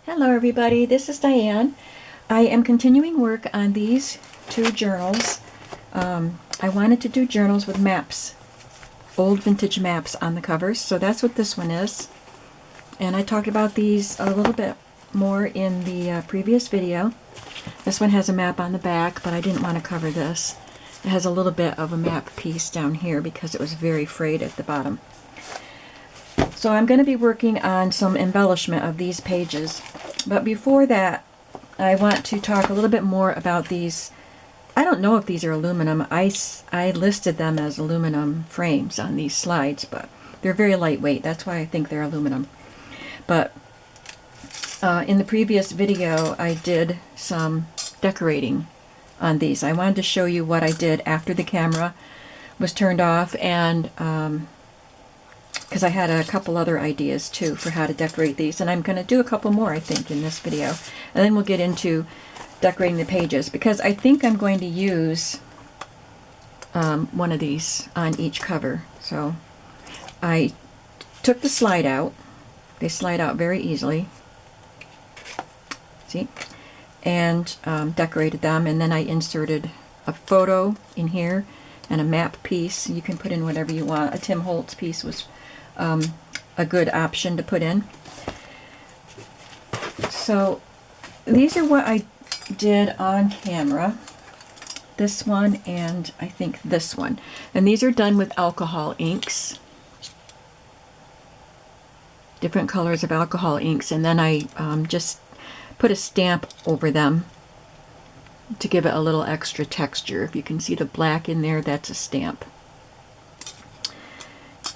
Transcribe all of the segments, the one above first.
Hello everybody, this is Diane. I am continuing work on these two journals. I wanted to do journals with maps, old vintage maps on the covers, so that's what this one is. And I talked about these a little bit more in the previous video. This one has a map on the back, but I didn't want to cover this. It has a little bit of a map piece down here because it was very frayed at the bottom. So I'm going to be working on some embellishment of these pages. But before that, I want to talk a little bit more about these. I don't know if these are aluminum. I listed them as aluminum frames on these slides, but they're very lightweight. That's why I think they're aluminum. But in the previous video, I did some decorating on these. I wanted to show you what I did after the camera was turned off, and because I had a couple other ideas too for how to decorate these, and I'm going to do a couple more I think in this video, and then we'll get into decorating the pages, because I think I'm going to use one of these on each cover. So I took the slide out. They slide out very easily, see, and decorated them, and then I inserted a photo in here and a map piece. You can put in whatever you want. A Tim Holtz piece was a good option to put in. So these are what I did on camera. This one and I think this one. And these are done with alcohol inks. Different colors of alcohol inks. And then I just put a stamp over them to give it a little extra texture. If you can see the black in there, that's a stamp.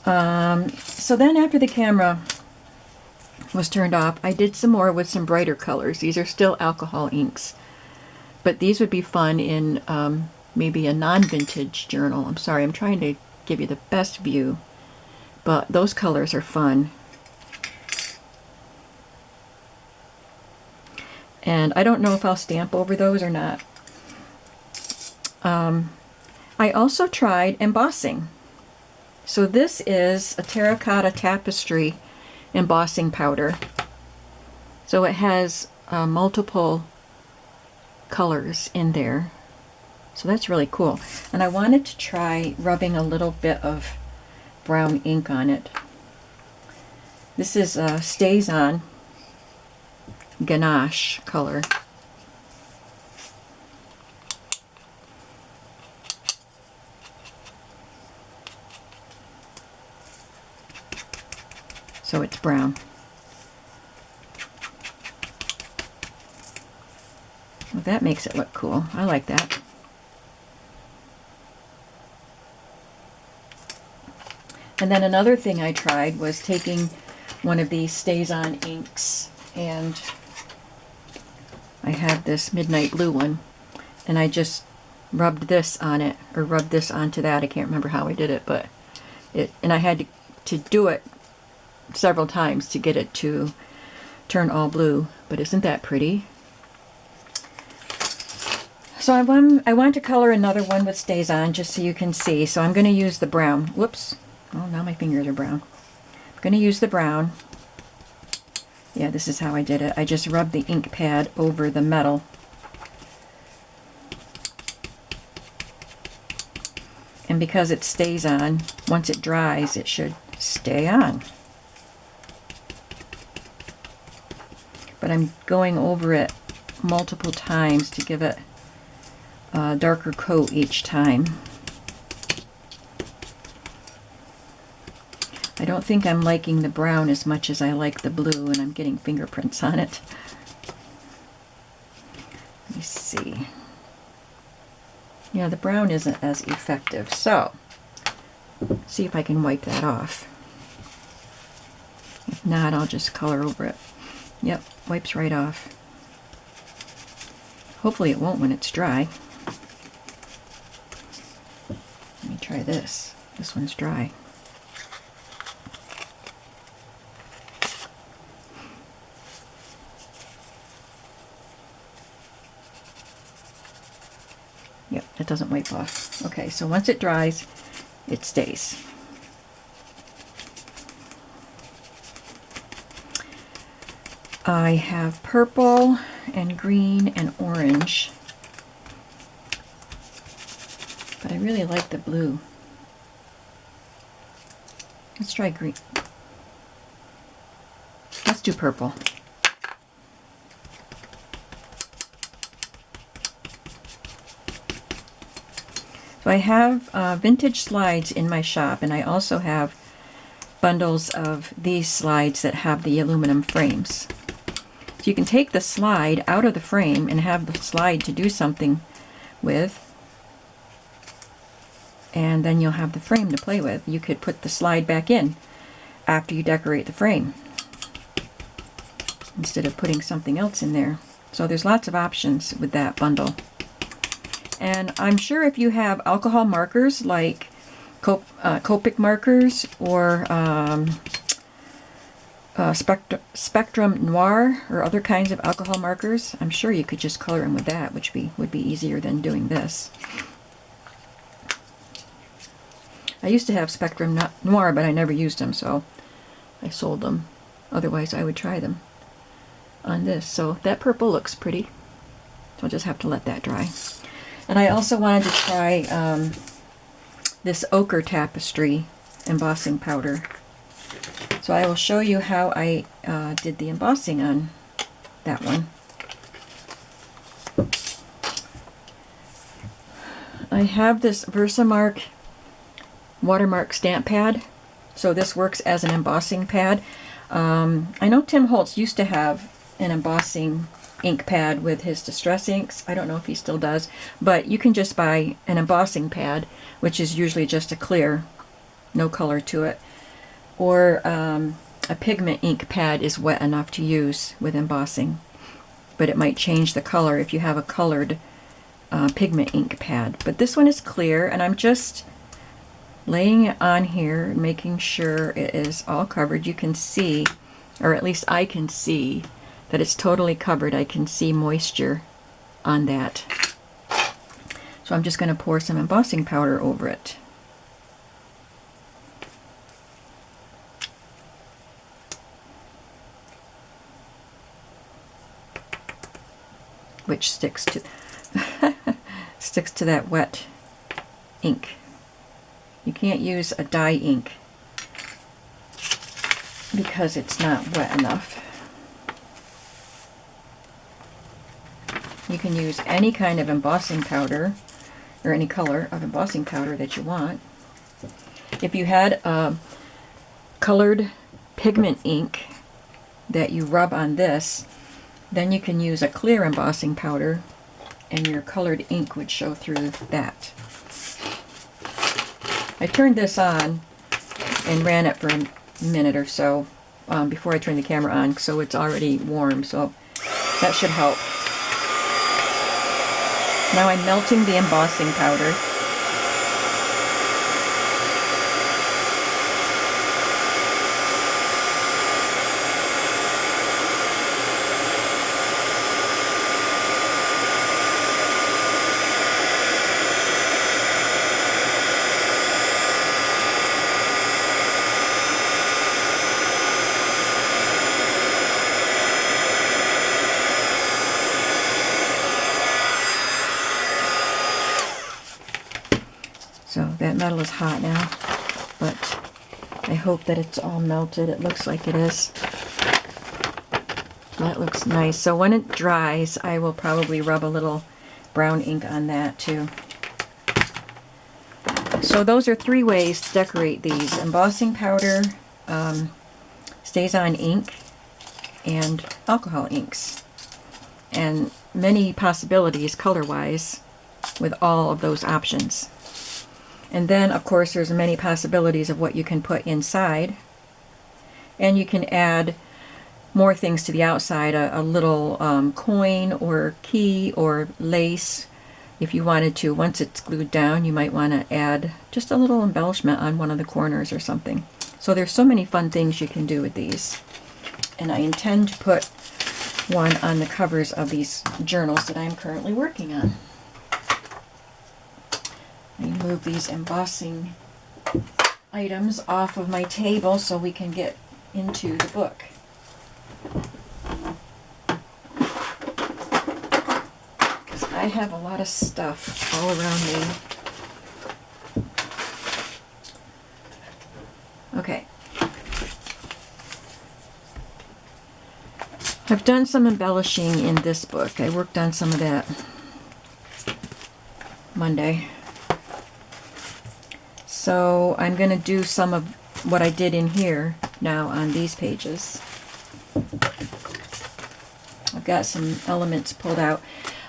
So then after the camera was turned off, I did some more with some brighter colors. These are still alcohol inks, but these would be fun in maybe a non-vintage journal. I'm sorry, I'm trying to give you the best view, but those colors are fun. And I don't know if I'll stamp over those or not. I also tried embossing. So this is a terracotta tapestry embossing powder. So it has multiple colors in there. So that's really cool. And I wanted to try rubbing a little bit of brown ink on it. This is Stays On Ganache color. So it's brown. Well, that makes it look cool. I like that. And then another thing I tried was taking one of these Stays On inks, and I have this Midnight Blue one, and I just rubbed this on it, or rubbed this onto that. I can't remember how I did it, but and I had to do it several times to get it to turn all blue. But isn't that pretty? So I want to color another one with Stays On just so you can see. So I'm going to use the brown. Whoops. Oh, now my fingers are brown. I'm going to use the brown. Yeah, this is how I did it. I just rubbed the ink pad over the metal. And because it stays on, once it dries, it should stay on. But I'm going over it multiple times to give it a darker coat each time. I don't think I'm liking the brown as much as I like the blue, and I'm getting fingerprints on it. Let me see. Yeah, the brown isn't as effective, so see if I can wipe that off. If not, I'll just color over it. Yep, wipes right off. Hopefully it won't when it's dry. Let me try this. This one's dry. Yep, it doesn't wipe off. Okay, so once it dries, it stays. I have purple and green and orange, but I really like the blue. Let's try green. Let's do purple. So I have vintage slides in my shop, and I also have bundles of these slides that have the aluminum frames. So you can take the slide out of the frame and have the slide to do something with, and then you'll have the frame to play with. You could put the slide back in after you decorate the frame instead of putting something else in there. So there's lots of options with that bundle. And I'm sure if you have alcohol markers like Copic markers or Spectrum Noir or other kinds of alcohol markers, I'm sure you could just color them with that, which would be easier than doing this. I used to have Spectrum Noir, but I never used them, so I sold them. Otherwise, I would try them on this. So that purple looks pretty. So I'll just have to let that dry. And I also wanted to try this ochre tapestry embossing powder. So I will show you how I did the embossing on that one. I have this Versamark watermark stamp pad. So this works as an embossing pad. I know Tim Holtz used to have an embossing ink pad with his distress inks. I don't know if he still does, but you can just buy an embossing pad, which is usually just a clear, no color to it. Or a pigment ink pad is wet enough to use with embossing, but it might change the color if you have a colored pigment ink pad. But this one is clear, and I'm just laying it on here, making sure it is all covered. You can see, or at least I can see, that it's totally covered. I can see moisture on that. So I'm just going to pour some embossing powder over it. Which sticks to sticks to that wet ink. You can't use a dye ink because it's not wet enough. You can use any kind of embossing powder or any color of embossing powder that you want. If you had a colored pigment ink that you rub on this, then you can use a clear embossing powder and your colored ink would show through that. I turned this on and ran it for a minute or so before I turned the camera on, so it's already warm, so that should help. Now I'm melting the embossing powder. So that metal is hot now, but I hope that it's all melted. It looks like it is. That looks nice. So when it dries, I will probably rub a little brown ink on that too. So those are 3 ways to decorate these. Embossing powder, stays-on ink, and alcohol inks. And many possibilities color-wise with all of those options. And then, of course, there's many possibilities of what you can put inside. And you can add more things to the outside, a little coin or key or lace. If you wanted to, once it's glued down, you might want to add just a little embellishment on one of the corners or something. So there's so many fun things you can do with these. And I intend to put one on the covers of these journals that I'm currently working on. I move these embossing items off of my table so we can get into the book. I have a lot of stuff all around me. Okay. I've done some embellishing in this book. I worked on some of that Monday. So I'm going to do some of what I did in here now on these pages. I've got some elements pulled out.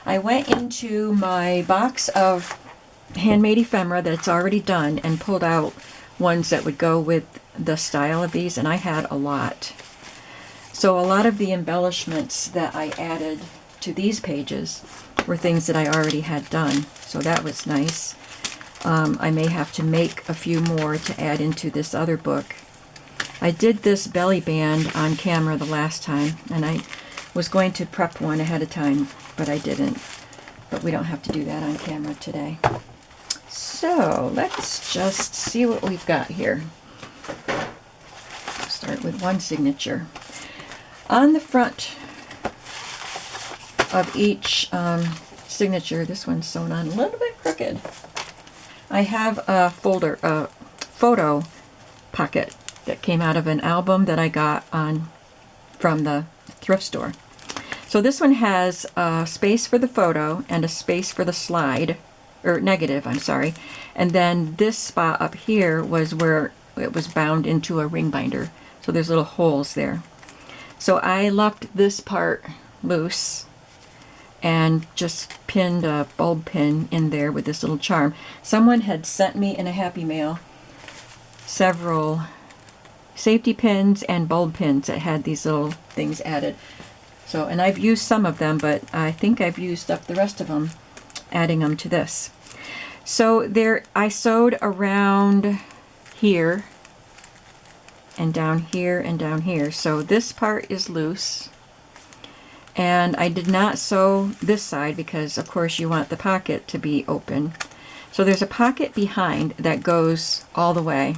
I went into my box of handmade ephemera that's already done and pulled out ones that would go with the style of these, and I had a lot. So a lot of the embellishments that I added to these pages were things that I already had done, so that was nice. I may have to make a few more to add into this other book. I did this belly band on camera the last time, and I was going to prep one ahead of time, but I didn't. But we don't have to do that on camera today. So let's just see what we've got here. Start with one signature. On the front of each signature, this one's sewn on a little bit crooked. I have a photo pocket that came out of an album that I got from the thrift store. So this one has a space for the photo and a space for the slide, or negative, I'm sorry. And then this spot up here was where it was bound into a ring binder. So there's little holes there. So I left this part loose and just pinned a bulb pin in there with this little charm. Someone had sent me in a Happy Mail several safety pins and bulb pins that had these little things added. So, and I've used some of them, but I think I've used up the rest of them, adding them to this. So there, I sewed around here, and down here, and down here. So this part is loose. And I did not sew this side because, of course, you want the pocket to be open. So there's a pocket behind that goes all the way.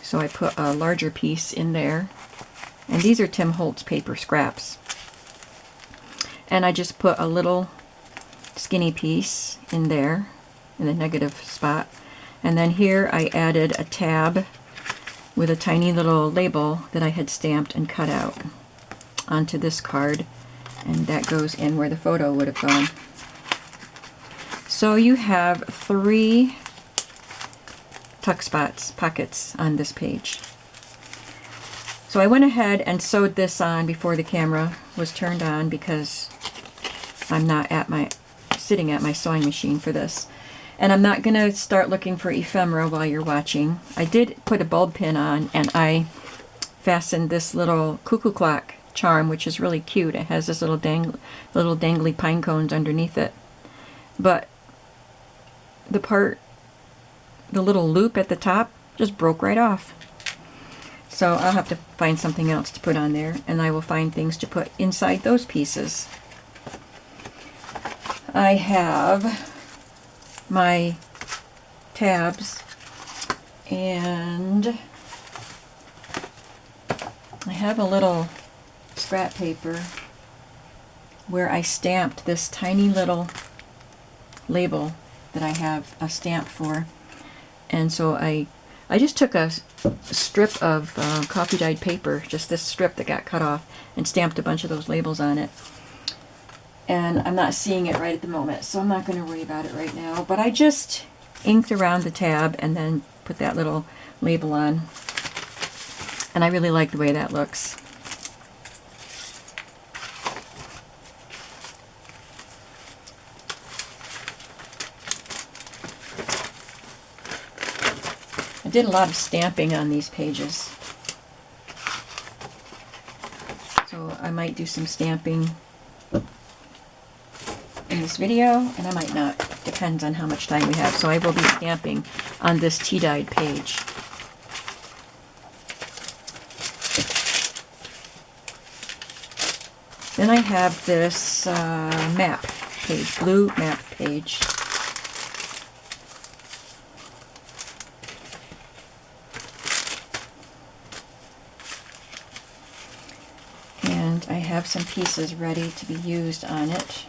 So I put a larger piece in there. And these are Tim Holtz paper scraps. And I just put a little skinny piece in there, in the negative spot. And then here I added a tab with a tiny little label that I had stamped and cut out onto this card, and that goes in where the photo would have gone. So you have 3 tuck spots, pockets on this page. So I went ahead and sewed this on before the camera was turned on because I'm not sitting at my sewing machine for this. And I'm not going to start looking for ephemera while you're watching. I did put a bulb pin on, and I fastened this little cuckoo clock charm, which is really cute. It has this little dangly pine cones underneath it. But the little loop at the top just broke right off. So I'll have to find something else to put on there, and I will find things to put inside those pieces. I have my tabs, and I have a little scrap paper where I stamped this tiny little label that I have a stamp for. And so I just took a strip of coffee dyed paper, just this strip that got cut off, and stamped a bunch of those labels on it. And I'm not seeing it right at the moment, so I'm not going to worry about it right now. But I just inked around the tab and then put that little label on. And I really like the way that looks. I did a lot of stamping on these pages. So I might do some stamping in this video, and I might not. Depends on how much time we have. So I will be stamping on this tea-dyed page. Then I have this map page, blue map page. And I have some pieces ready to be used on it.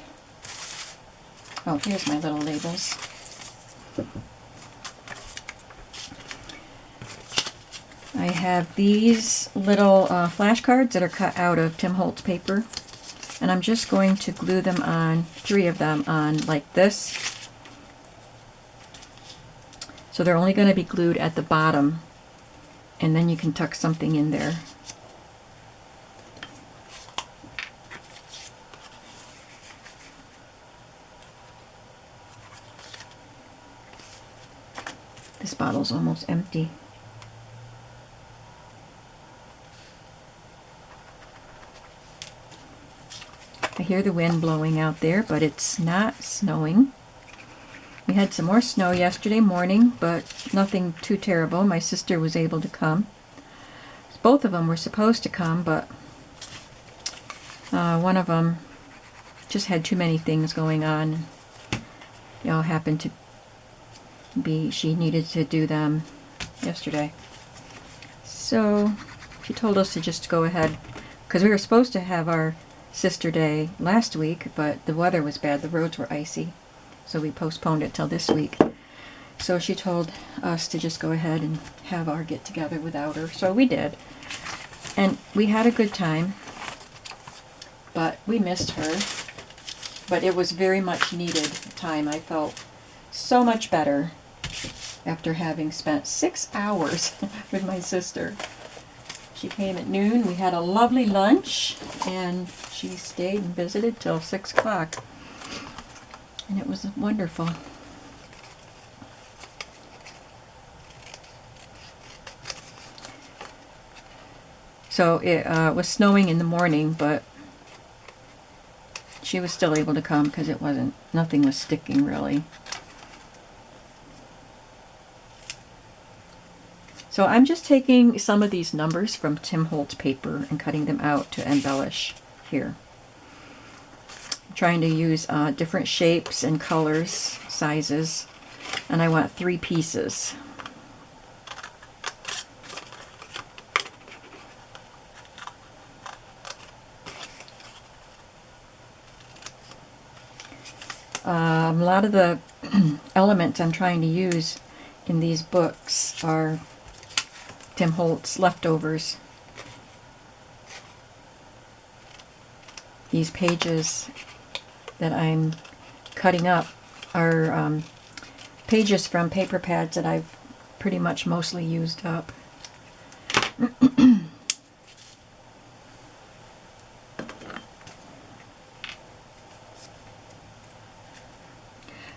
Oh, here's my little labels. I have these little flashcards that are cut out of Tim Holtz paper, and I'm just going to glue them on, 3 of them on like this. So they're only going to be glued at the bottom, and then you can tuck something in there. This bottle's almost empty. I hear the wind blowing out there, but it's not snowing. We had some more snow yesterday morning, but nothing too terrible. My sister was able to come. Both of them were supposed to come, but one of them just had too many things going on. They all happened to be, she needed to do them yesterday. So she told us to just go ahead, because we were supposed to have our sister day last week, but the weather was bad, the roads were icy, so we postponed it till this week. So she told us to just go ahead and have our get together without her, so we did, and we had a good time, but we missed her. But it was very much needed time. I felt so much better after having spent 6 hours with my sister. She came at noon, we had a lovely lunch, and she stayed and visited till 6 o'clock. And it was wonderful. So it was snowing in the morning, but she was still able to come because it wasn't, nothing was sticking really. So I'm just taking some of these numbers from Tim Holtz paper and cutting them out to embellish here. I'm trying to use different shapes and colors, sizes, and I want 3 pieces. A lot of the elements I'm trying to use in these books are Tim Holtz leftovers. These pages that I'm cutting up are pages from paper pads that I've pretty much mostly used up.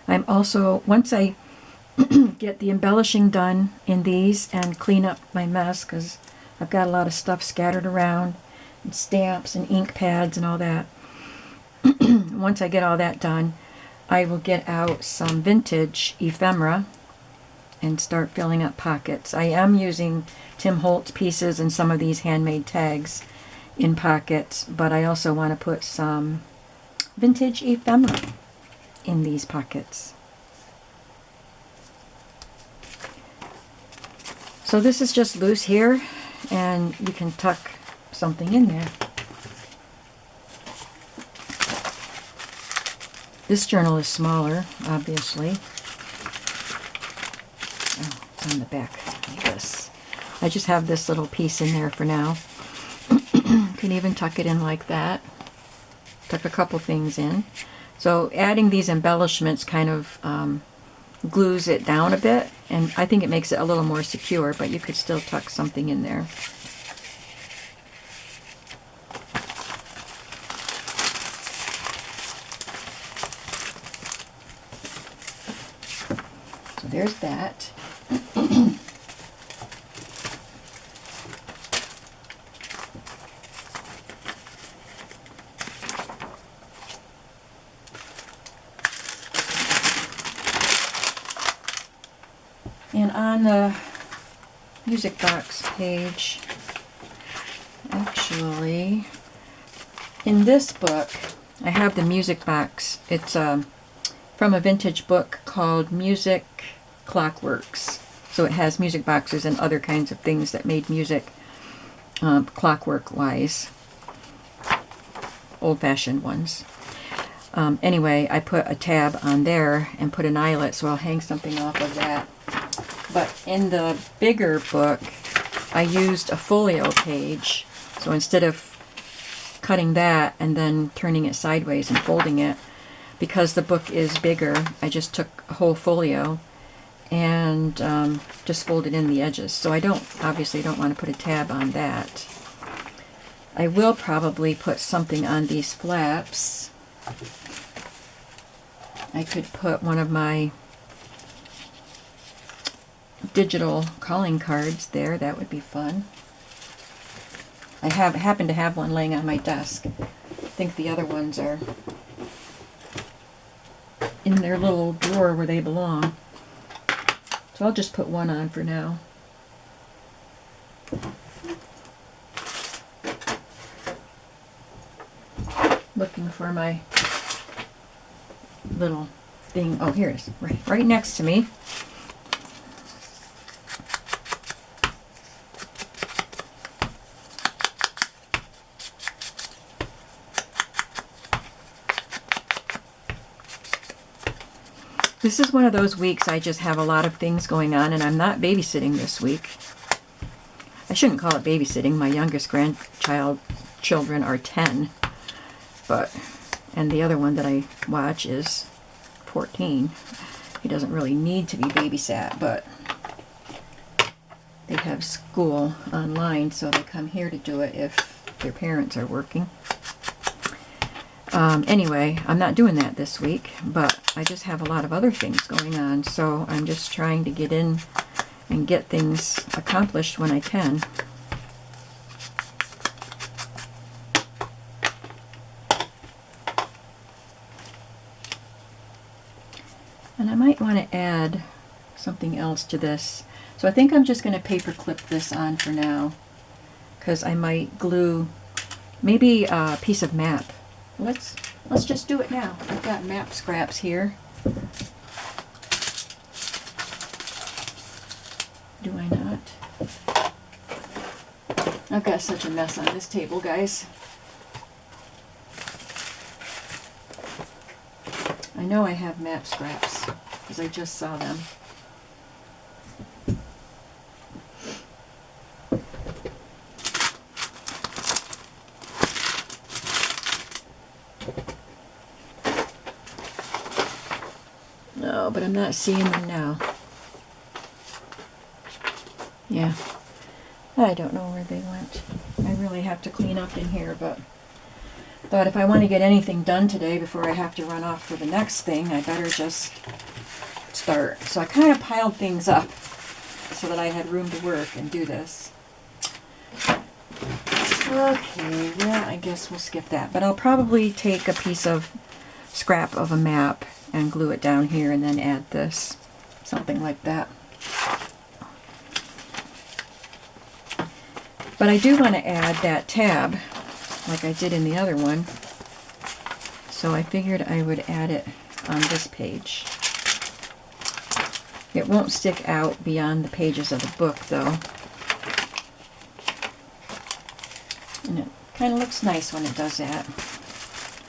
I'm also, once I get the embellishing done in these and clean up my mess, because I've got a lot of stuff scattered around, and stamps and ink pads and all that. Once I get all that done, I will get out some vintage ephemera and start filling up pockets. I am using Tim Holtz pieces and some of these handmade tags in pockets, but I also want to put some vintage ephemera in these pockets. So this is just loose here, and you can tuck something in there. This journal is smaller, obviously. Oh, it's on the back like this. I just have this little piece in there for now. You can even tuck it in like that. Tuck a couple things in. So adding these embellishments kind of glues it down a bit, and I think it makes it a little more secure, but you could still tuck something in there. So there's that. And on the music box page, actually, in this book, I have the music box. It's from a vintage book called Music Clockworks. So it has music boxes and other kinds of things that made music clockwork-wise, old-fashioned ones. Anyway, I put a tab on there and put an eyelet, so I'll hang something off of that. But in the bigger book, I used a folio page. So instead of cutting that and then turning it sideways and folding it, because the book is bigger, I just took a whole folio and just folded in the edges. So I obviously don't want to put a tab on that. I will probably put something on these flaps. I could put one of my digital calling cards there. That would be fun. I happen to have one laying on my desk. I think the other ones are in their little drawer where they belong. So I'll just put one on for now. Looking for my little thing. Oh, here it is. Right next to me. This is one of those weeks I just have a lot of things going on, and I'm not babysitting this week. I shouldn't call it babysitting. My youngest children are 10, and the other one that I watch is 14. He doesn't really need to be babysat, but they have school online, so they come here to do it if their parents are working. Anyway, I'm not doing that this week, but I just have a lot of other things going on, so I'm just trying to get in and get things accomplished when I can. And I might want to add something else to this. So I think I'm just going to paper clip this on for now, because I might glue maybe a piece of map. Let's just do it now. I've got map scraps here. Do I not? I've got such a mess on this table, guys. I know I have map scraps because I just saw them. No, but I'm not seeing them now. Yeah, I don't know where they went. I really have to clean up in here, but thought if I want to get anything done today before I have to run off for the next thing, I better just start. So I kind of piled things up so that I had room to work and do this. Okay, well, I guess we'll skip that. But I'll probably take a piece of scrap of a map and glue it down here and then add this. Something like that. But I do want to add that tab like I did in the other one. So I figured I would add it on this page. It won't stick out beyond the pages of the book though. And it kind of looks nice when it does that.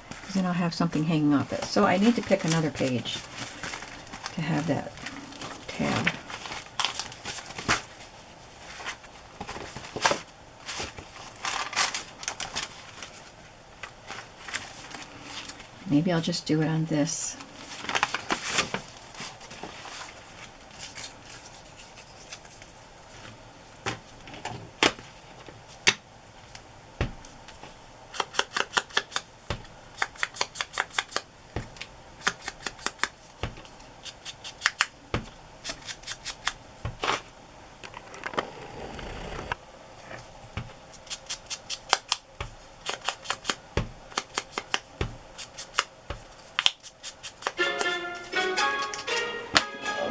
Because then I'll have something hanging off it. So I need to pick another page to have that tab. Maybe I'll just do it on this.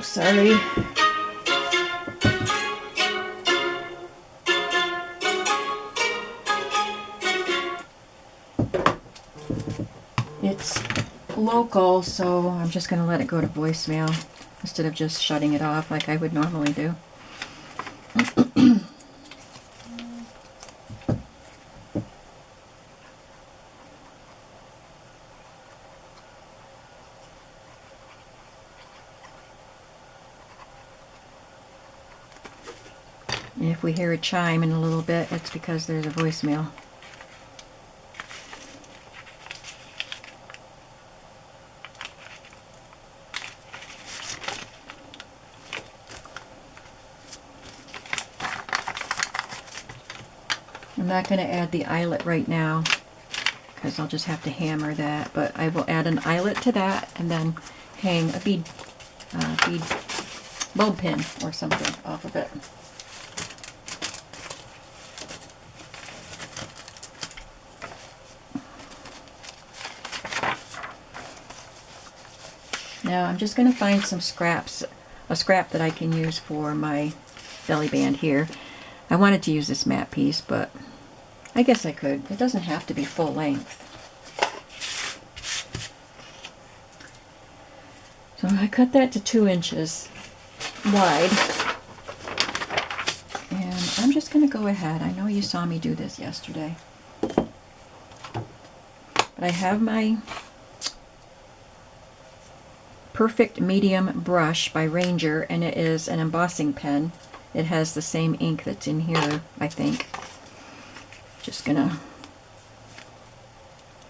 Sorry. It's local, so I'm just going to let it go to voicemail instead of just shutting it off like I would normally do. And if we hear a chime in a little bit, it's because there's a voicemail. I'm not going to add the eyelet right now because I'll just have to hammer that, but I will add an eyelet to that and then hang a bead bulb pin or something off of it. Now I'm just going to find some scraps, a scrap that I can use for my belly band here. I wanted to use this matte piece, but I guess I could. It doesn't have to be full length. So I cut that to 2 inches wide. And I'm just going to go ahead. I know you saw me do this yesterday. But I have my Perfect Medium brush by Ranger, and it is an embossing pen. It has the same ink that's in here, I think. Just gonna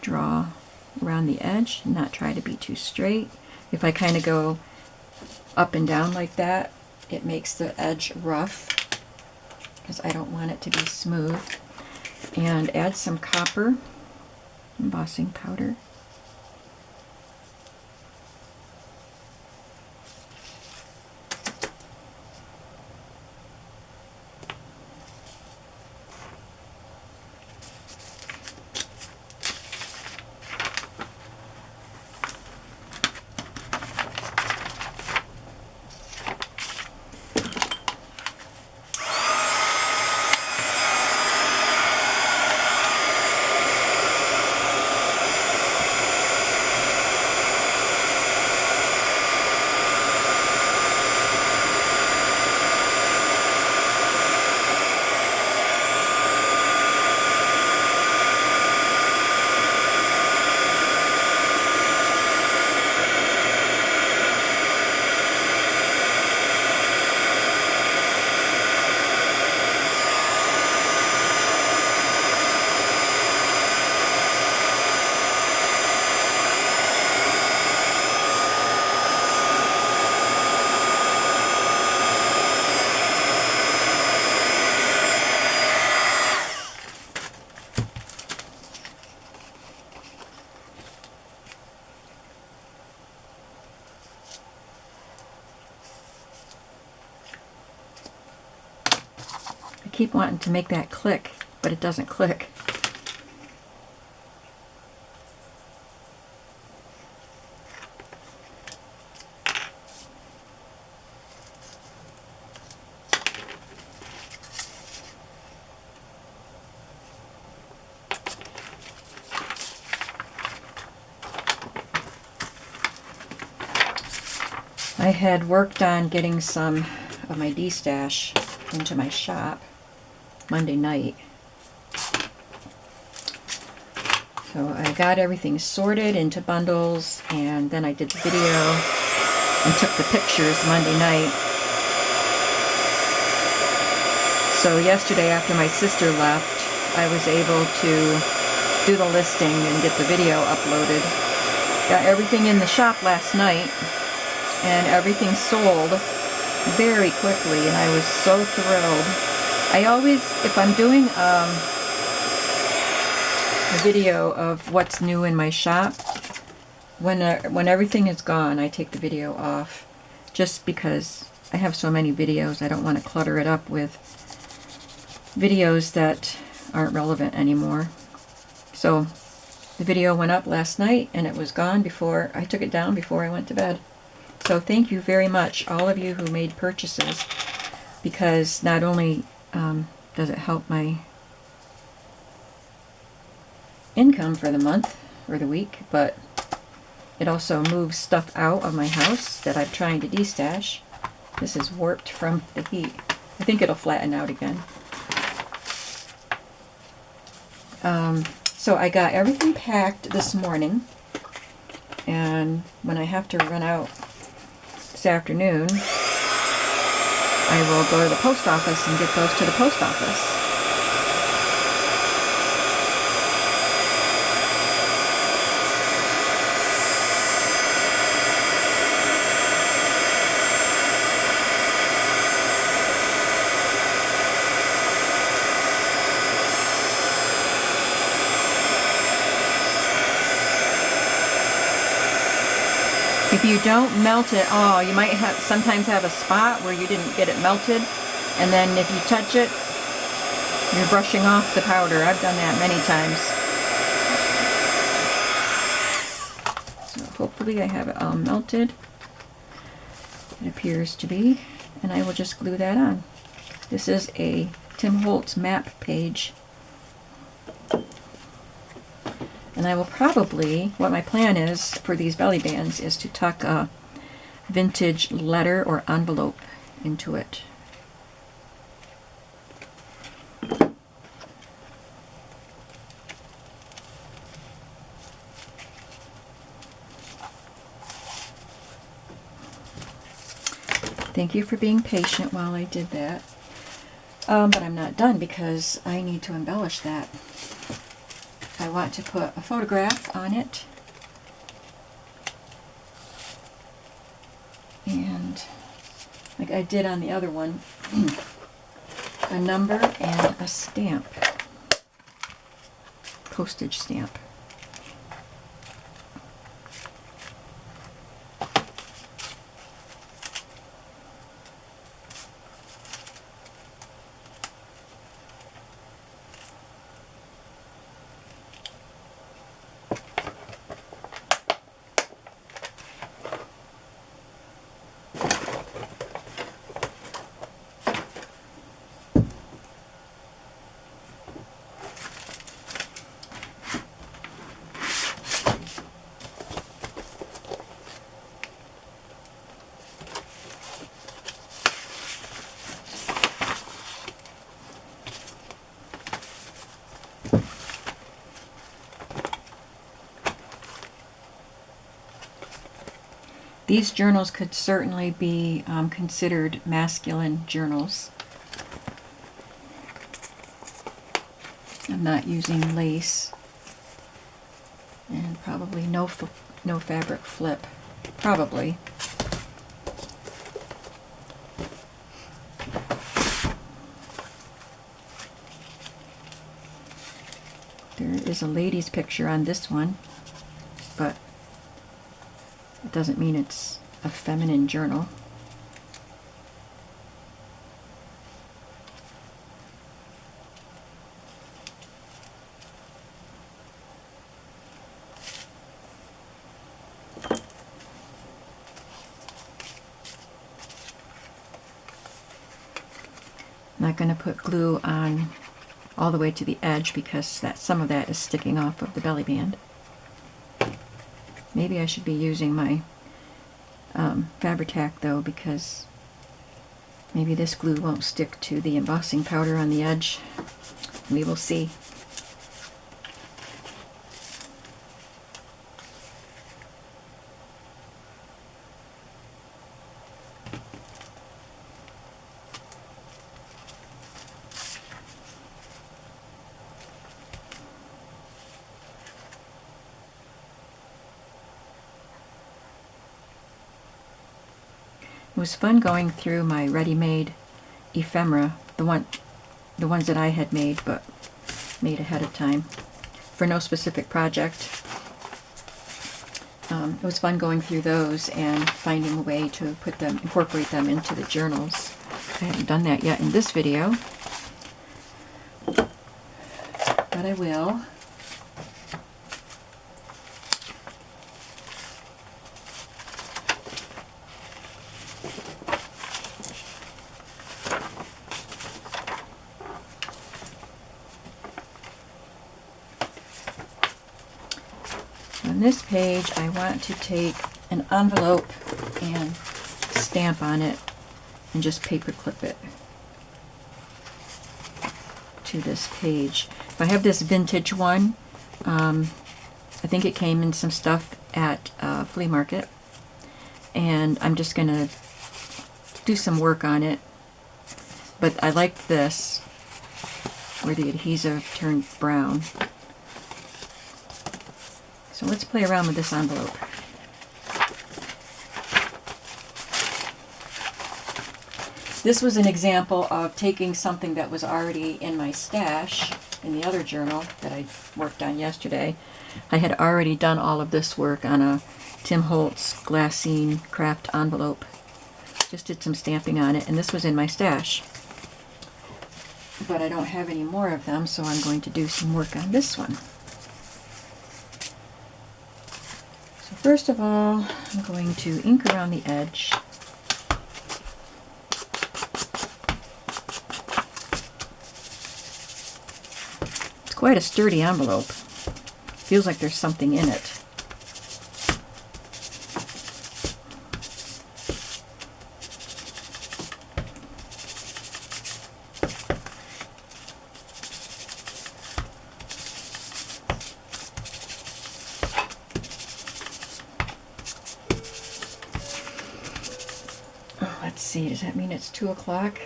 draw around the edge, not try to be too straight. If I kind of go up and down like that, it makes the edge rough because I don't want it to be smooth. And add some copper embossing powder. I keep wanting to make that click, but it doesn't click. I had worked on getting some of my D-stash into my shop Monday night. So I got everything sorted into bundles, and then I did the video and took the pictures Monday night. So yesterday after my sister left, I was able to do the listing and get the video uploaded. Got everything in the shop last night, and everything sold very quickly, and I was so thrilled. I always, if I'm doing a video of what's new in my shop, when everything is gone, I take the video off, just because I have so many videos. I don't want to clutter it up with videos that aren't relevant anymore. So the video went up last night, and it was gone before I took it down, before I went to bed. So thank you very much, all of you who made purchases, because not only does it help my income for the month or the week, but it also moves stuff out of my house that I'm trying to de-stash. This is warped from the heat. I think it'll flatten out again. So I got everything packed this morning, and when I have to run out this afternoon, I will go to the post office and get those to the post office. If you don't melt it, oh, you might sometimes have a spot where you didn't get it melted, and then if you touch it, you're brushing off the powder. I've done that many times. So hopefully I have it all melted. It appears to be, and I will just glue that on. This is a Tim Holtz map page. And I will probably, what my plan is for these belly bands is to tuck a vintage letter or envelope into it. Thank you for being patient while I did that. But I'm not done because I need to embellish that. I want to put a photograph on it, and like I did on the other one, a number and a stamp, postage stamp. These journals could certainly be considered masculine journals. I'm not using lace, and probably no fabric flip, probably. There is a lady's picture on this one, but it doesn't mean it's a feminine journal. I'm not going to put glue on all the way to the edge because some of that is sticking off of the belly band. Maybe I should be using my Fabri-Tac though, because maybe this glue won't stick to the embossing powder on the edge. We will see. It was fun going through my ready-made ephemera, the ones that I had made, but made ahead of time for no specific project. It was fun going through those and finding a way to incorporate them into the journals. I haven't done that yet in this video, but I will. On this page, I want to take an envelope and stamp on it and just paper clip it to this page. I have this vintage one. I think it came in some stuff at a flea market, and I'm just going to do some work on it but I liked this, where the adhesive turned brown. So let's play around with this envelope. This was an example of taking something that was already in my stash in the other journal that I worked on yesterday. I had already done all of this work on a Tim Holtz glassine craft envelope. Just did some stamping on it, and this was in my stash. But I don't have any more of them, so I'm going to do some work on this one. So first of all, I'm going to ink around the edge. Quite a sturdy envelope. Feels like there's something in it. Oh, let's see, does that mean it's 2 o'clock?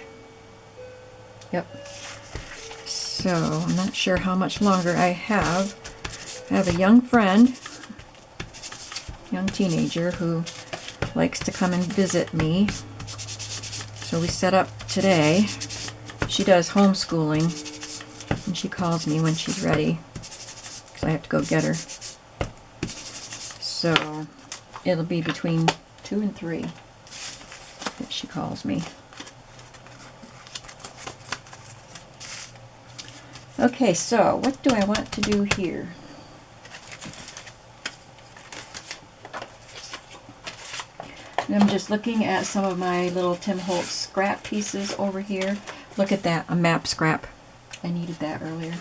Yep. So, I'm not sure how much longer I have. I have a young friend, young teenager, who likes to come and visit me. So we set up today. She does homeschooling, and she calls me when she's ready, because I have to go get her. So, it'll be between 2 and 3 that she calls me. Okay, so what do I want to do here? And I'm just looking at some of my little Tim Holtz scrap pieces over here. Look at that, a map scrap. I needed that earlier.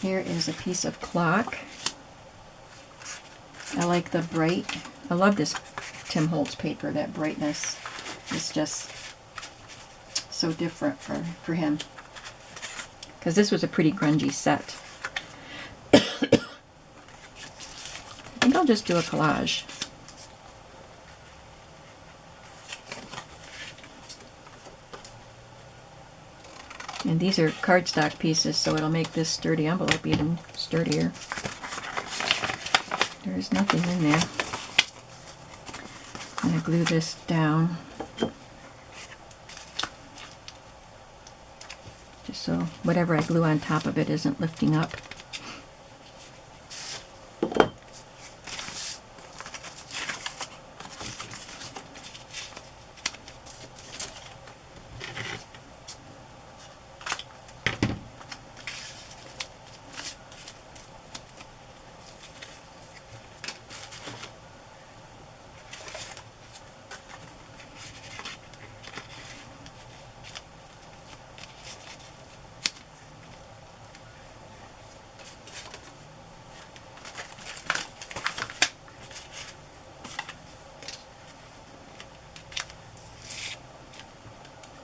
Here is a piece of clock. I like the bright. I love this Tim Holtz paper, that brightness. It's just so different for him, because this was a pretty grungy set. I think I'll just do a collage. And these are cardstock pieces, so it'll make this sturdy envelope even sturdier. There's nothing in there. I'm going to glue this down, just so whatever I glue on top of it isn't lifting up.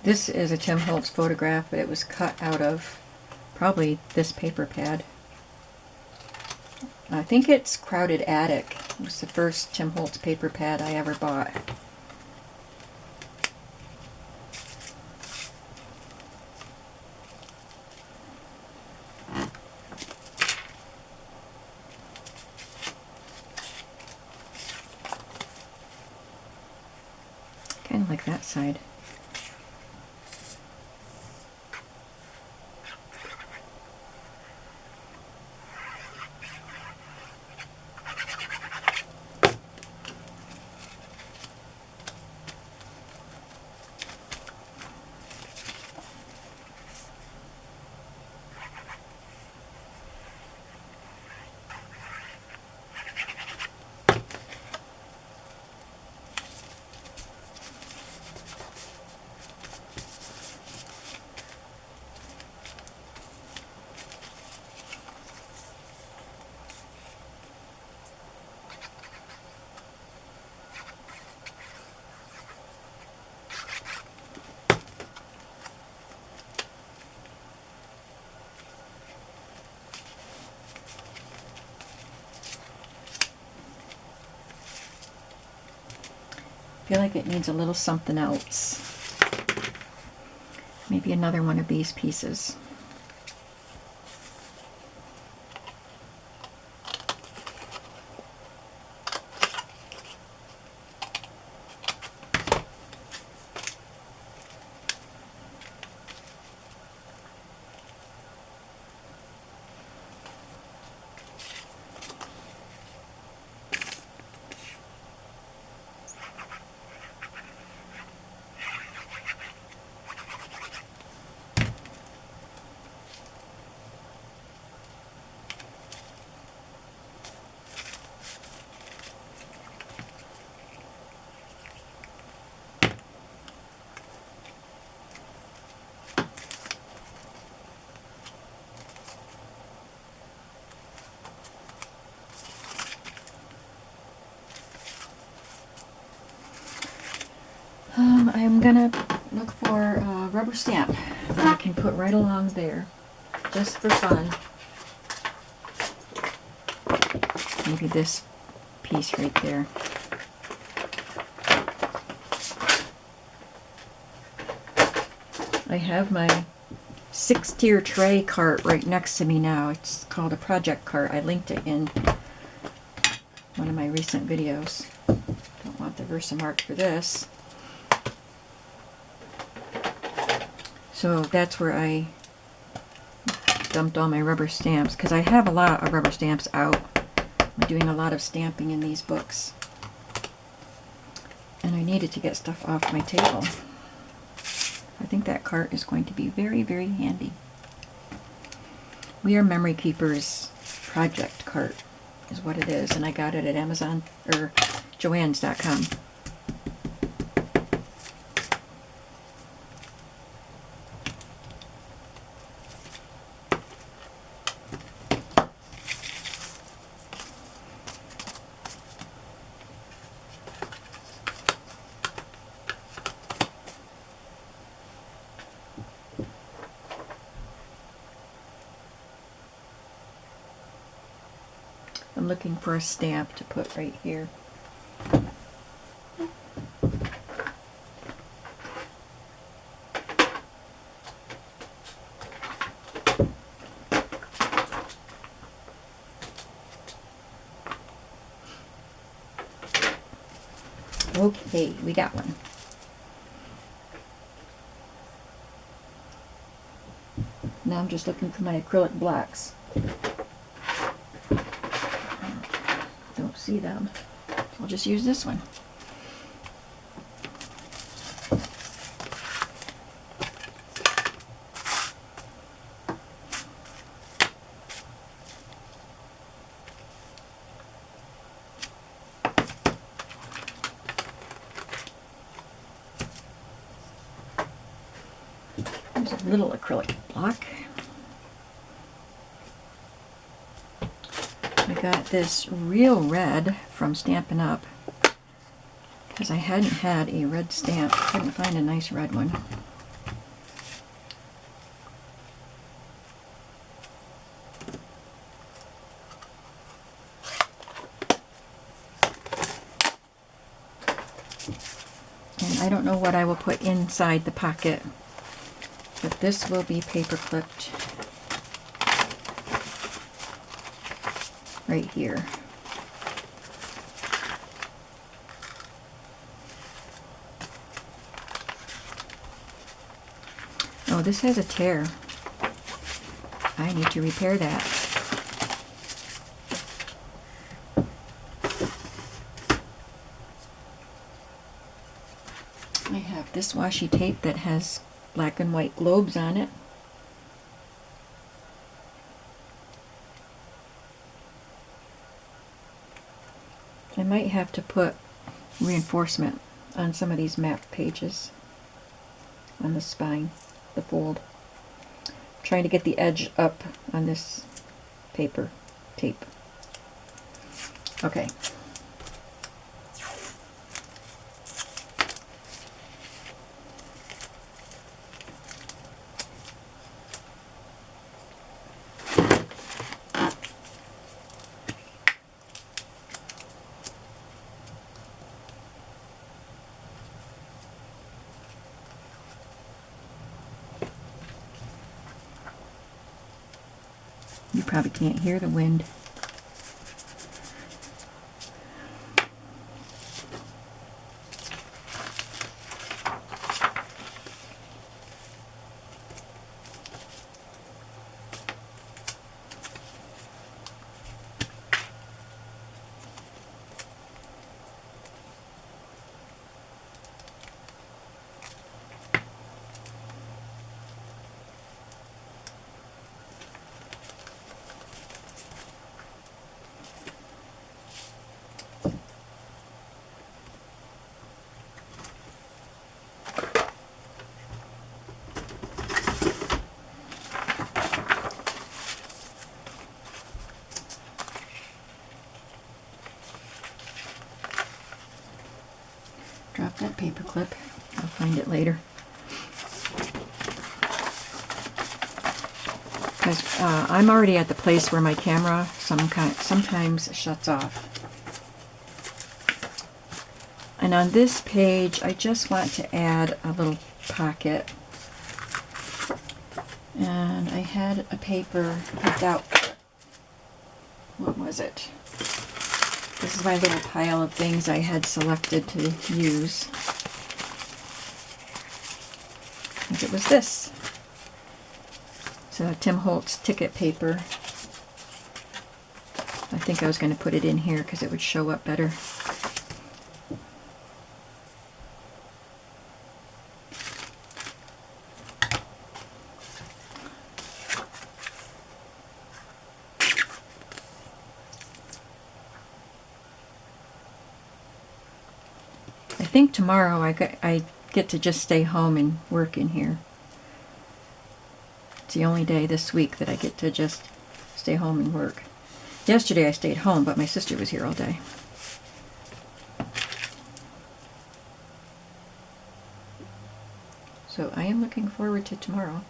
This is a Tim Holtz photograph, but it was cut out of probably this paper pad. I think it's Crowded Attic. It was the first Tim Holtz paper pad I ever bought. Kind of like that side. feel like it needs a little something else. Maybe another one of these pieces. I'm gonna look for a rubber stamp that I can put right along there, just for fun. Maybe this piece right there. I have my 6-tier tray cart right next to me now. It's called a project cart. I linked it in one of my recent videos. Don't want the Versamark for this. So that's where I dumped all my rubber stamps, because I have a lot of rubber stamps out. I'm doing a lot of stamping in these books. And I needed to get stuff off my table. I think that cart is going to be very, very handy. We Are Memory Keepers project cart is what it is, and I got it at Amazon or Joann's.com. I'm looking for a stamp to put right here. Okay, we got one. Now I'm just looking for my acrylic blocks. Don't see them. I'll just use this one. There's a little acrylic block. I got this real red from Stampin' Up! Because I hadn't had a red stamp. Couldn't find a nice red one. And I don't know what I will put inside the pocket, but this will be paper clipped right here. Oh, this has a tear. I need to repair that. I have this washi tape that has black and white globes on it. I might have to put reinforcement on some of these map pages on the spine, the fold. I'm trying to get the edge up on this paper tape. Okay. You probably can't hear the wind. Drop that paper clip. I'll find it later. Because I'm already at the place where my camera sometimes shuts off. And on this page, I just want to add a little pocket. And I had a paper picked out. What was it? This is my little pile of things I had selected to use. I think it was this. It's a Tim Holtz ticket paper. I think I was going to put it in here because it would show up better. I think tomorrow I get to just stay home and work in here. It's the only day this week that I get to just stay home and work. Yesterday I stayed home, but my sister was here all day. So I am looking forward to tomorrow.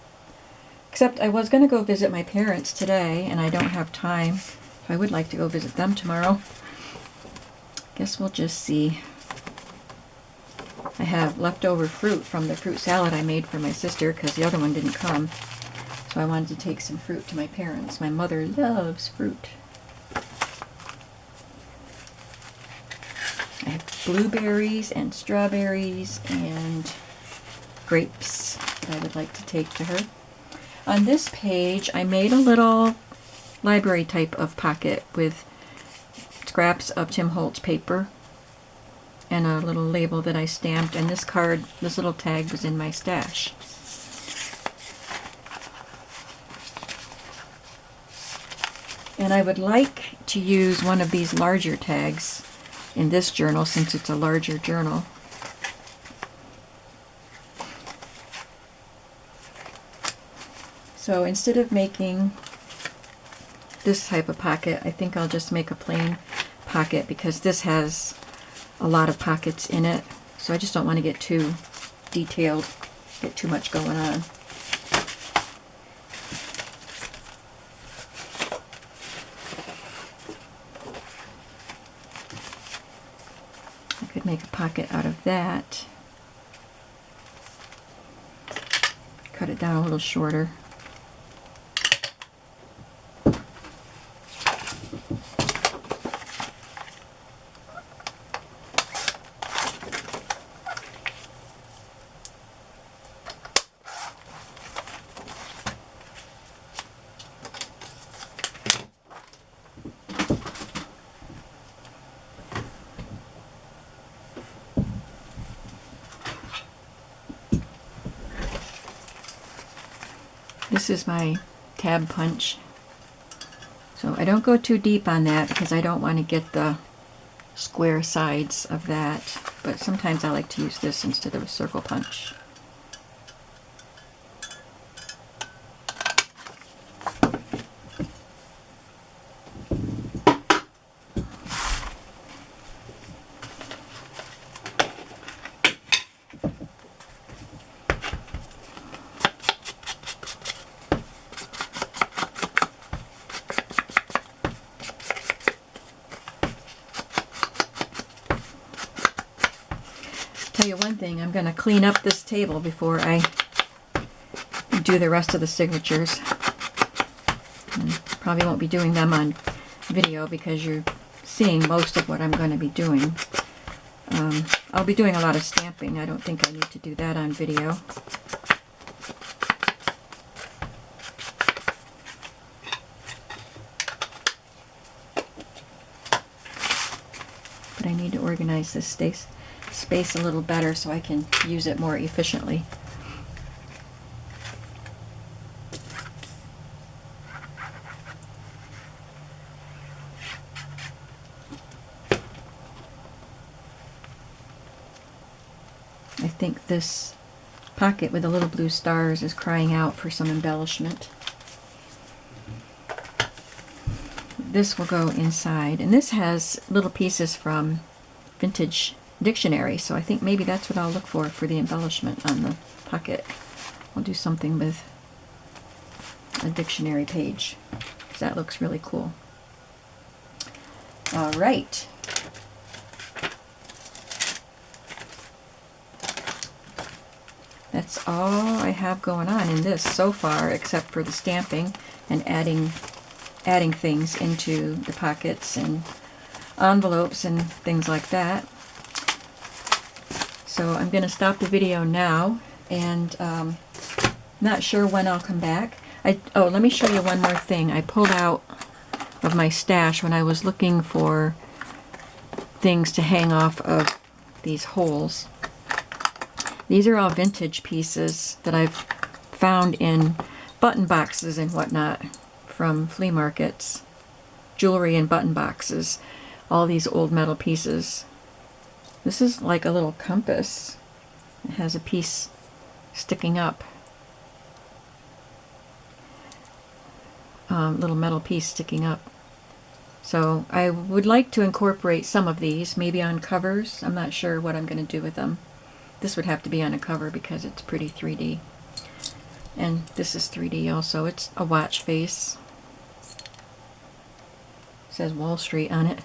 Except I was going to go visit my parents today, and I don't have time. I would like to go visit them tomorrow. Guess we'll just see. I have leftover fruit from the fruit salad I made for my sister because the other one didn't come. So I wanted to take some fruit to my parents. My mother loves fruit. I have blueberries and strawberries and grapes that I would like to take to her. On this page, I made a little library type of pocket with scraps of Tim Holtz paper and a little label that I stamped, and this card, this little tag was in my stash. And I would like to use one of these larger tags in this journal since it's a larger journal. So instead of making this type of pocket, I think I'll just make a plain pocket because this has a lot of pockets in it. So I just don't want to get too detailed, get too much going on. I could make a pocket out of that. Cut it down a little shorter. This is my tab punch. So I don't go too deep on that because I don't want to get the square sides of that, but sometimes I like to use this instead of a circle punch. Tell you one thing, I'm going to clean up this table before I do the rest of the signatures. And probably won't be doing them on video because you're seeing most of what I'm going to be doing. I'll be doing a lot of stamping. I don't think I need to do that on video. But I need to organize this space a little better so I can use it more efficiently. I think this pocket with the little blue stars is crying out for some embellishment. This will go inside, and this has little pieces from Vintage Dictionary, so I think maybe that's what I'll look for the embellishment on the pocket. I'll do something with a dictionary page, because that looks really cool. All right. That's all I have going on in this so far, except for the stamping and adding things into the pockets and envelopes and things like that. So I'm going to stop the video now, and not sure when I'll come back. Oh, let me show you one more thing. I pulled out of my stash when I was looking for things to hang off of these holes. These are all vintage pieces that I've found in button boxes and whatnot from flea markets. Jewelry and button boxes. All these old metal pieces. This is like a little compass. It has a piece sticking up. Little metal piece sticking up. So I would like to incorporate some of these, maybe on covers. I'm not sure what I'm going to do with them. This would have to be on a cover because it's pretty 3D. And this is 3D also. It's a watch face. It says Wall Street on it.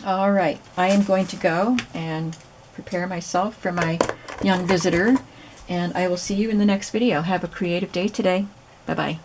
All right, I am going to go and prepare myself for my young visitor, and I will see you in the next video. Have a creative day today. Bye-bye.